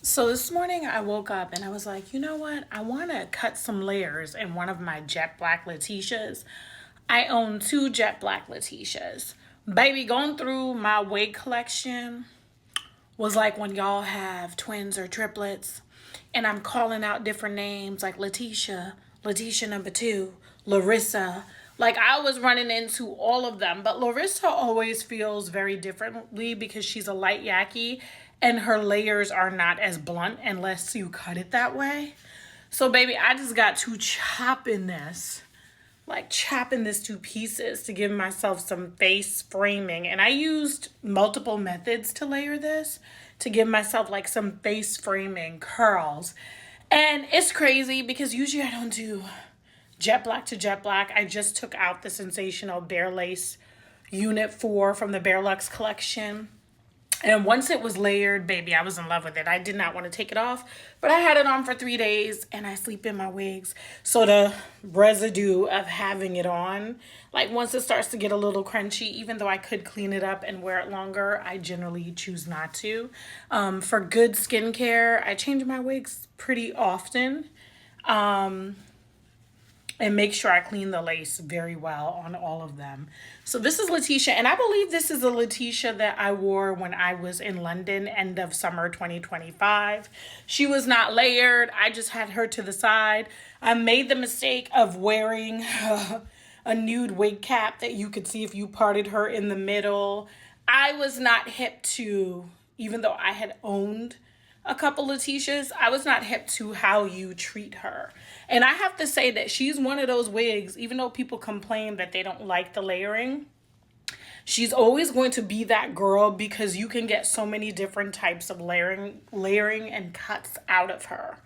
So this morning I woke up and I was like, you know what? I want to cut some layers in one of my jet black Letitias. I own two jet black Letitias. Baby, going through my wig collection was like when y'all have twins or triplets and I'm calling out different names like Letitia, Letitia number two, Larissa. Like I was running into all of them, but Larissa always feels very differently because she's a light yaki and her layers are not as blunt unless you cut it that way. So baby, I just got to chopping this to pieces to give myself some face framing. And I used multiple methods to layer this to give myself like some face framing curls. And it's crazy because usually I don't do jet black to jet black. I just took out the Sensational Bare Lace Unit 4 from the Bare Lux collection. And once it was layered, baby, I was in love with it. I did not want to take it off, but I had it on for 3 days and I sleep in my wigs. So the residue of having it on, like once it starts to get a little crunchy, even though I could clean it up and wear it longer, I generally choose not to. For good skincare, I change my wigs pretty often. And make sure I clean the lace very well on all of them. So this is Letitia, and I believe this is a Letitia that I wore when I was in London, end of summer 2025. She was not layered. I just had her to the side. I made the mistake of wearing a nude wig cap that you could see if you parted her in the middle. I was not hip to, even though I had owned a couple Letitias, I was not hip to how you treat her. And I have to say that she's one of those wigs, even though people complain that they don't like the layering, she's always going to be that girl because you can get so many different types of layering and cuts out of her.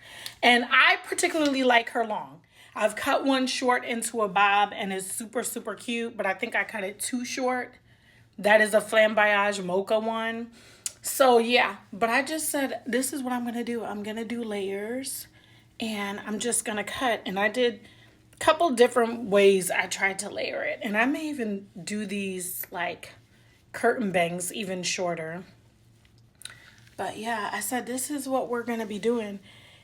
And I particularly like her long. I've cut one short into a bob and it's super, super cute, but I think I cut it too short. That is a flamboyage mocha one. So yeah, but I just said, this is what I'm going to do. I'm going to do layers and I'm just going to cut. And I did a couple different ways I tried to layer it. And I may even do these like curtain bangs even shorter. But yeah, I said, this is what we're going to be doing.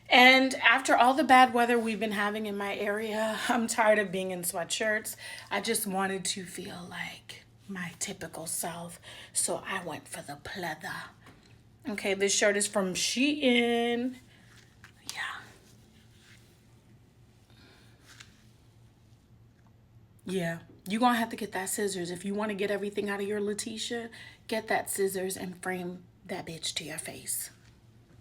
And after all the bad weather we've been having in my area, I'm tired of being in sweatshirts. I just wanted to feel like my typical self. So I went for the pleather. Okay, this shirt is from Shein. Yeah. Yeah. You're going to have to get that scissors. If you want to get everything out of your Letitia, get that scissors and frame that bitch to your face.